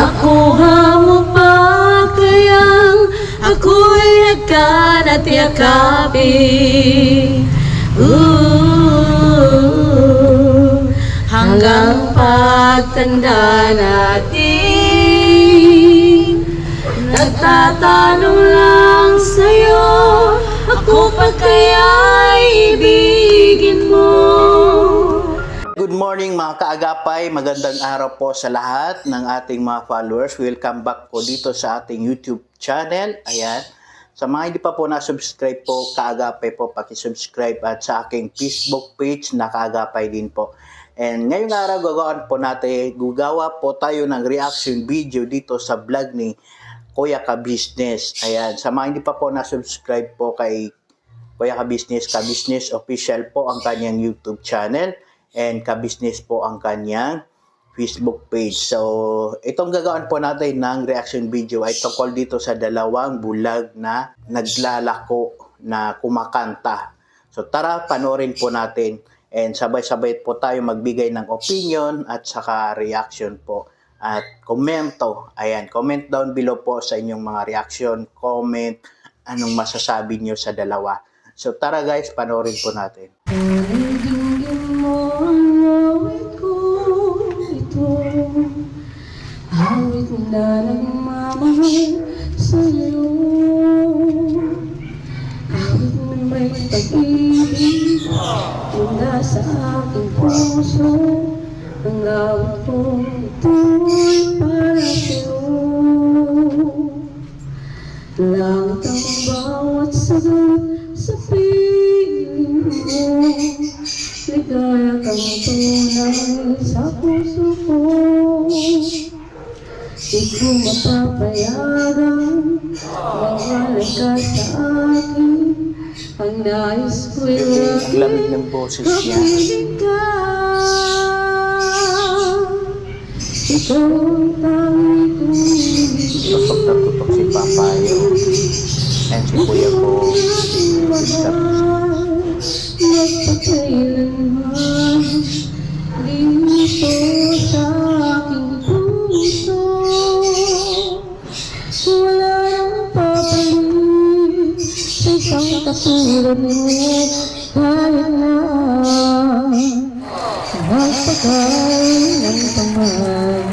Makuha mo pa kayang ako'y nagkanat yakapin. Hanggang pagtanda natin, nagtatanong lang sa'yo, ako pa kaya'y ibigin mo. Good morning mga kaagapay, magandang araw po sa lahat ng ating mga followers. Welcome back po dito sa ating YouTube channel. Ayan, sa mga hindi pa po na-subscribe po, kaagapay po, paki-subscribe at sa aking Facebook page na kaagapay din po. And ngayong araw gagawa po tayo ng reaction video dito sa vlog ni Kuya Ka-Business. Ayan, sa mga hindi pa po na-subscribe po kay Kuya Ka-Business Official po ang kanyang YouTube channel. And Ka-Business po ang kanyang Facebook page. So, itong gagawin po natin ng reaction video ay tungkol dito sa dalawang bulag na naglalako na kumakanta. So, tara, panoorin po natin. And sabay-sabay po tayo magbigay ng opinion at saka reaction po. At komento. Ayan, comment down below po sa inyong mga reaction, comment, anong masasabi nyo sa dalawa. So, tara guys, panoorin po natin. Awit na nagmamahal sa'yo, awit na may pag-ibig mula sa aking puso. Ang awit kong ito'y para sa'yo. Langit ang bawat sagot sa piling mo, ligaya kang tunay sa puso ko. Di ko mapapayagan, mawala ka sa akin. Ang nais ko'y Lamig ng boses niya. kapiling ka. Ikaw ang tangi kong Tutok na tutok si Papayo. And si Kuya ko. magpakailanman dito sa aking puso. Wala nang papalit sa isang katulad mo. Kahit na magpakailan pa man,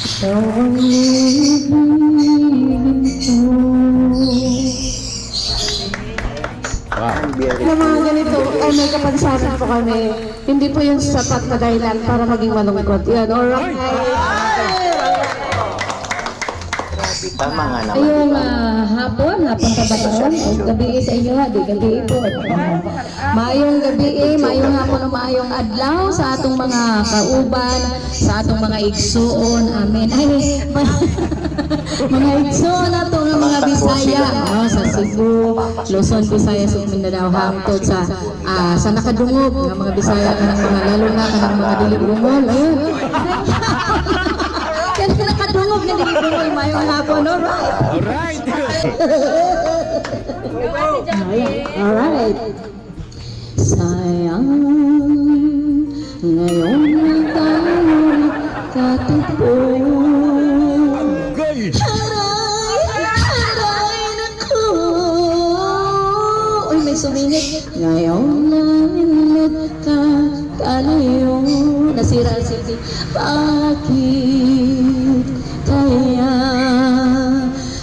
ikaw ang ibigin ko. Sa mga ganito, ay may kapansanan po kami. Hindi po yung sapat na dahilan para maging malungkot. Yan, alright. Tama nga naman. Ayun, hapon kabataon. Gabi sa inyo ha, di gabi po. Mayong gabi, mayong hapon o mayong adlaw sa atong mga kauban, sa atong mga igsuon. Amen. Ay, mga igsuon na ito ng mga Bisaya. Sa Cebu, Luzon, Visayas, ug Mindanao, hangtod sa nakadungog ng mga Bisaya, kanang mga lalo na kanang mga diligumol. Ayun. Kasi nakadungog na diligumol mayong hapon. Alright. Alright. Sayang ngayon lang tayo nakatagpo. Haray nako. Uy, may sumingit. Ngayon lang nagkakalayo. Nasira ang CD. Bakit kaya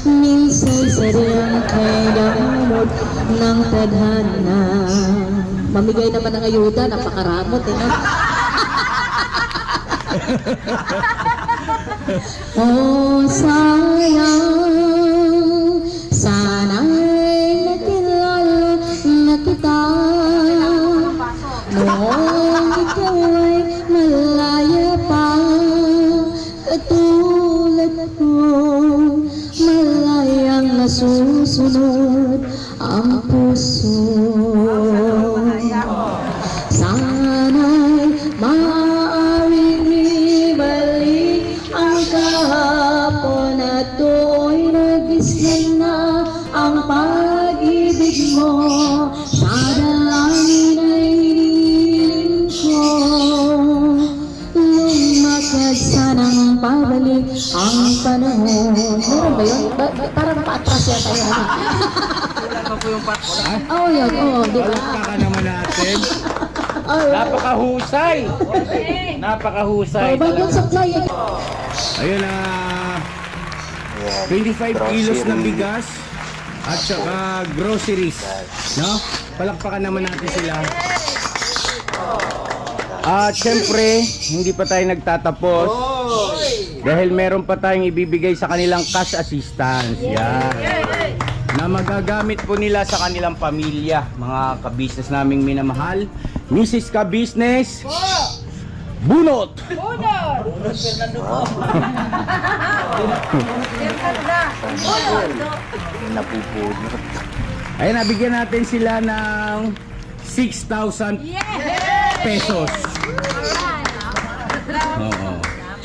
minsan sadyang kay damot ng tadhana? Mamigay naman ng ayuda, napakaramot no? Oh, sayang, sana'y nakilala na kita noong ikaw ay malaya pa. Katulad ko, malayang nasusunod ang puso. Sana'y maaaring ibalik ang kahapon at to'y nagising na ang pag-ibig mo. Sa dalangin ay hinihiling ko, lumakad sanang pabalik Ang panahon. Meron ba yun? Parang pa-atras yata yun. Oh, yun. Oh, di ba? Palakpakan naman natin. Oh, Napakahusay. Napakahusay. oh, bagong supply. Ayun na. 25 kilos na bigas at saka groceries. No? Palakpakan naman natin sila. At syempre, hindi pa tayo nagtatapos dahil meron pa tayong ibibigay sa kanilang cash assistance. Yan. Na magagamit po nila sa kanilang pamilya, mga ka-business naming minamahal. Mrs. Ka-business, Bunot! Nabubunot. Ayun, nabigyan natin sila ng 6,000 pesos. Oo.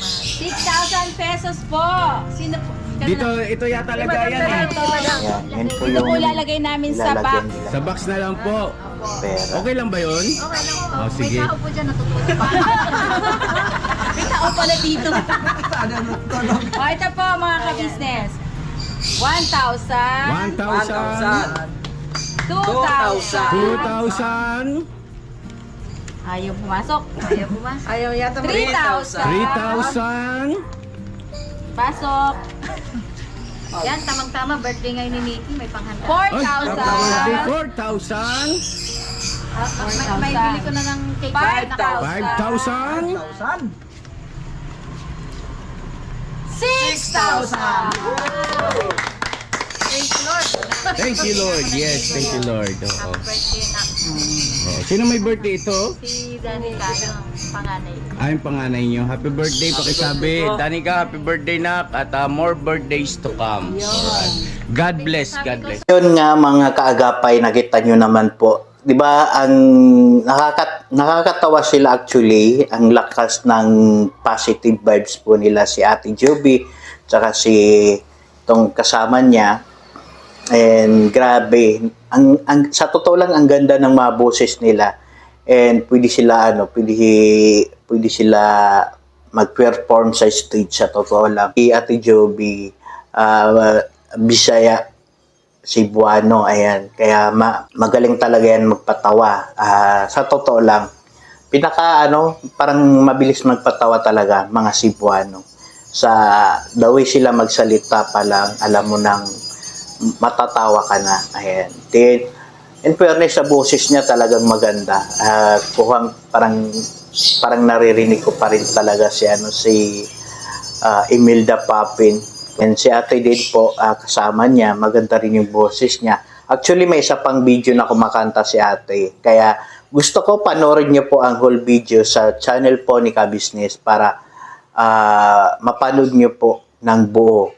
6,000 pesos po. Sino po? Dito, ito yata lagayan eh. Yan, yan po Ito yung po lalagay namin sa ilalagyan box. nila Sa box na lang po. pera. Okay lang ba yun? Okay lang po. Oh, sige. May tao po dyan natututo pa. May tao pala dito. O, ito po mga ka-business. 1,000. 2,000. 2,000. Ayaw pumasok. Ayaw pumasok. Ayaw yata 3,000. 3,000. Pasok. Yan, tamang-tama. Birthday ngayon ni Nikki. May panghanda. 4,000. 4,000. May bili ko na ng cake. 5,000. 6,000. Thank you, Lord. Thank you, Lord. Yes, thank you, Lord. Oo. Birthday na. Oh, sino may birthday ito? Si Danica, yung panganay. Ay, yung panganay nyo. Happy birthday, pakisabi. Danica, happy birthday na. At more birthdays to come. Alright. God bless, God bless. Yun nga mga kaagapay, nakita nyo naman po. 'Di ba ang nakakatawa sila actually, ang lakas ng positive vibes po nila si Ate Joby, tsaka si tong kasama niya. And grabe, sa totoo lang ang ganda ng mga boses nila. And pwede sila pwede sila mag-perform sa stage sa totoo lang. Si Ate Joby, Bisaya, Cebuano, ayan. Kaya magaling talaga yan magpatawa. Sa totoo lang, parang mabilis magpatawa talaga mga Cebuano. Sa the way sila magsalita pa lang, alam mo nang matatawa ka na. Ayan. Then, in fairness, sa boses niya talagang maganda. Parang naririnig ko pa rin talaga si Imelda Papin. And si Ate din po, kasama niya, maganda rin yung boses niya. Actually, may isa pang video na kumakanta si Ate. Kaya gusto ko panoorin niyo po ang whole video sa channel po ni Ka-Business para mapanood niyo po ng buo.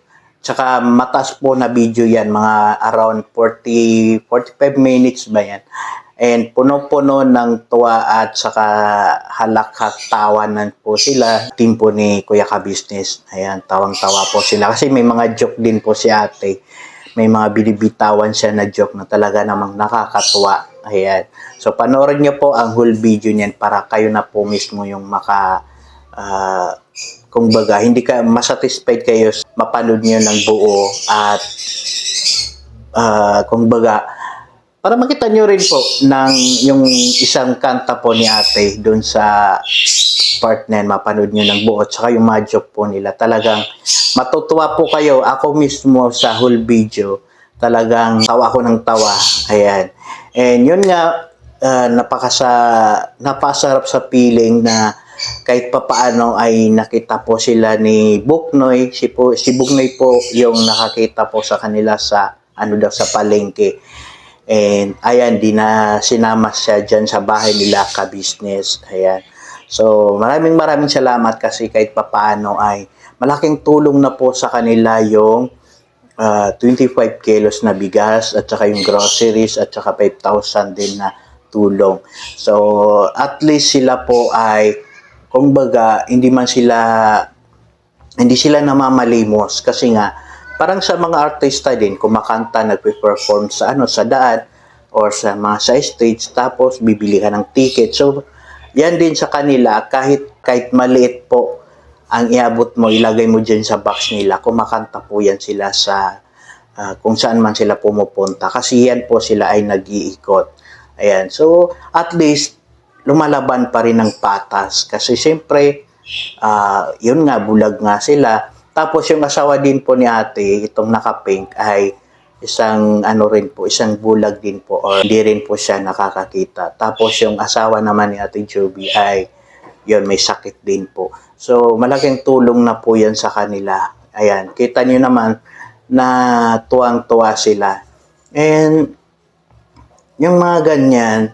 Tsaka mataas po na video yan, mga around 45 minutes ba yan. And puno-puno ng tuwa at saka halak-tawanan po sila. Team po ni Kuya Ka-Business. Ayan, tawang-tawa po sila. Kasi may mga joke din po si Ate. May mga binibitawan siya na joke na talaga namang nakakatuwa. Ayan. So panoorin niyo po ang whole video niyan para kayo na po mismo yung kung baga, hindi ka masatisfied kayo, mapanood niyo ng buo at kung baga, para makita niyo rin po ng yung isang kanta po ni Ate doon sa part na yan, mapanood niyo ng buo, tsaka yung mga joke po nila. Talagang matutuwa po kayo. Ako mismo sa whole video, talagang tawa ko ng tawa. Ayan. And yun nga, napasarap sa feeling na kahit papaano ay nakita po sila ni Buknoy. Si Buknoy po yung nakakita po sa kanila sa sa palengke. And ayan, di na sinama siya dyan sa bahay nila Ka-Business. Ayan. So maraming salamat kasi kahit papaano ay malaking tulong na po sa kanila yung 25 kilos na bigas at saka yung groceries at saka 5,000 din na tulong. So at least sila po ay kumbaga, hindi sila namamalimos kasi nga parang sa mga artista din kumakanta, nagpe-perform sa daan or sa stage, tapos bibili ka ng ticket. So yan din sa kanila, kahit maliit po ang iabot mo, ilagay mo dyan sa box nila, kumakanta po yan sila sa kung saan man sila pumupunta. Kasi yan po sila ay nag-iikot. Ayan. So, at least, lumalaban pa rin ng patas. Kasi siyempre, yun nga, bulag nga sila. Tapos yung asawa din po ni ate, itong naka-pink, ay isang isang bulag din po or hindi rin po siya nakakakita. Tapos yung asawa naman ni ate Joby ay yun, may sakit din po. So, malaking tulong na po yan sa kanila. Ayan, kita nyo naman na tuwang-tuwa sila. And, yung mga ganyan,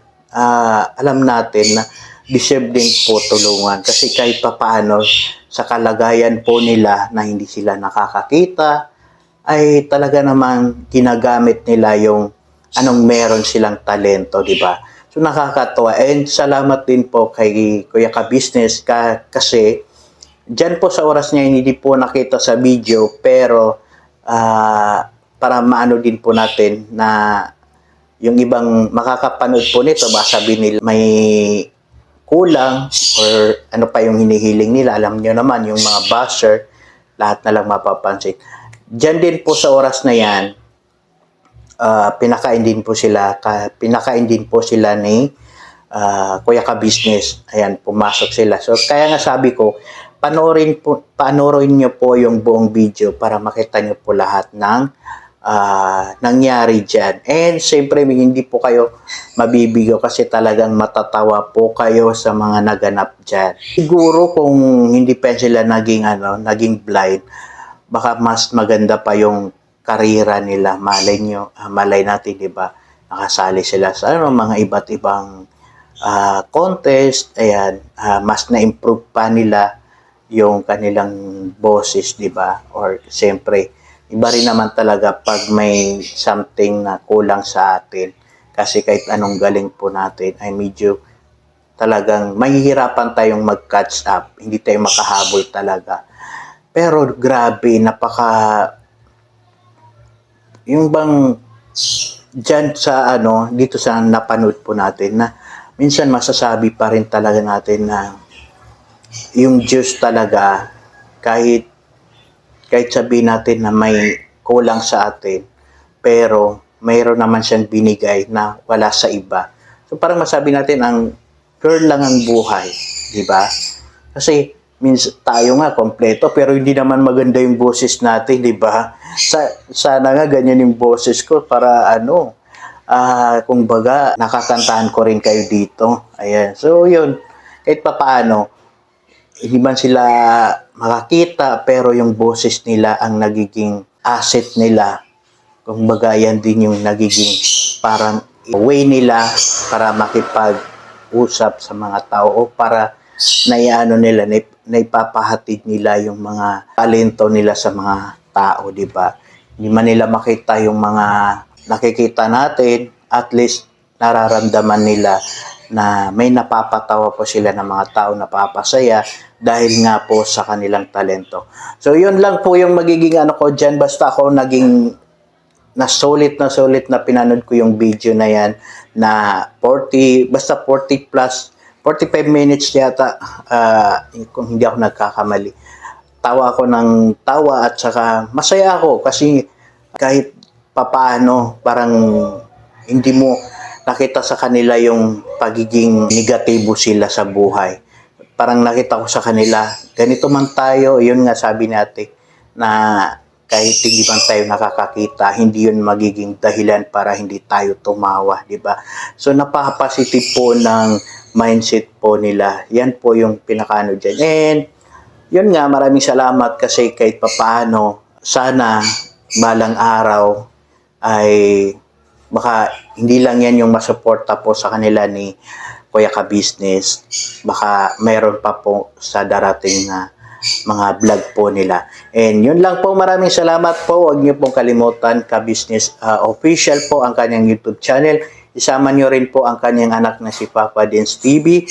alam natin na deserve din po tulungan. Kasi kahit papaano, sa kalagayan po nila na hindi sila nakakakita, ay talaga namang ginagamit nila yung anong meron silang talento, di ba? So nakakatuwa. And salamat din po kay Kuya Ka-Business kasi dyan po sa oras niya hindi po nakita sa video pero para maano din po natin na yung ibang makakapanood po nito baka sabihin nila may kulang or ano pa yung hinihiling nila. Alam nyo naman yung mga basher, lahat na lang mapapansin. Diyan din po sa oras na yan, pinakain din po sila ni Kuya Ka-Business. Ayan, pumasok sila. So, kaya nga sabi ko, panoorin nyo po yung buong video para makita nyo po lahat ng nangyari dyan. And, siyempre, hindi po kayo mabibigo kasi talagang matatawa po kayo sa mga naganap dyan. Siguro kung hindi pa sila naging blind, baka mas maganda pa yung karera nila. Malay natin, di ba? Nakasali sila sa mga iba't ibang contest. Ayan, mas na-improve pa nila yung kanilang boses, di ba? Or siyempre, iba rin naman talaga pag may something na kulang sa atin. Kasi kahit anong galing po natin ay medyo talagang mahihirapan tayong mag-catch up. Hindi tayo makahabol talaga. Pero grabe, yung bang dyan sa dito sa napanood po natin na minsan masasabi pa rin talaga natin na yung Diyos talaga kahit sabihin natin na may kulang sa atin pero mayroon naman siyang binigay na wala sa iba. So parang masabi natin ang pure lang ang buhay, di ba? Kasi tayo nga kompleto pero hindi naman maganda yung boses natin, di ba? Sana nga ganyan yung boses ko para kung baga nakakantahan ko rin kayo dito. Ayan. So yun, kahit papaano hindi man sila makakita pero yung boses nila ang nagiging asset nila. Kung baga yan din yung nagiging parang way nila para makipag-usap sa mga tao o para naipapahatid nila yung mga talento nila sa mga tao, di ba? Hindi man nila makita yung mga nakikita natin, at least nararamdaman nila na may napapatawa po sila ng mga tao, napapasaya dahil nga po sa kanilang talento. So yun lang po yung magiging ko dyan, basta ako naging sulit na pinanood ko yung video na yan na 40 plus 45 minutes yata, kung hindi ako nagkakamali. Tawa ako ng tawa at saka masaya ako kasi kahit papaano parang hindi mo nakita sa kanila yung pagiging negatibo sila sa buhay. Parang nakita ko sa kanila, ganito man tayo, yun nga sabi ni ate, na kahit hindi man tayo nakakakita, hindi yun magiging dahilan para hindi tayo tumawa, di ba? So napaka-positive po ng mindset po nila. Yan po yung pinakaano dyan. And yun nga, maraming salamat kasi kahit papaano, sana balang araw ay baka hindi lang yan yung masuporta po sa kanila ni Kuya Ka-Business. Baka mayroon pa po sa darating na mga vlog po nila. And yun lang po, maraming salamat po. Huwag niyo pong kalimutan, Ka-Business Official po ang kanyang YouTube channel. Isama nyo rin po ang kanyang anak na si Papa Dance TV.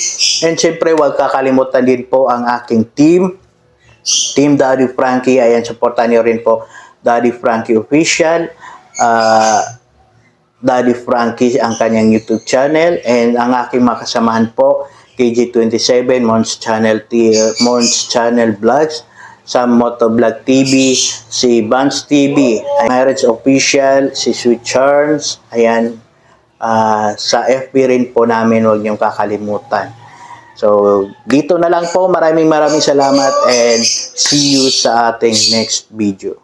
And syempre, huwag kakalimutan din po ang aking Team Daddy Frankie. Ayan, supportan nyo rin po Daddy Frankie Official. Daddy Frankie ang kanyang YouTube channel. And ang aking makasamahan po, KG27, Mons Channel Vlogs, Sam Motovlog TV, si Vance TV, Marriage Official, si Sweet Charms, ayan, sa FB rin po namin, huwag niyong kakalimutan. So, dito na lang po, maraming salamat and see you sa ating next video.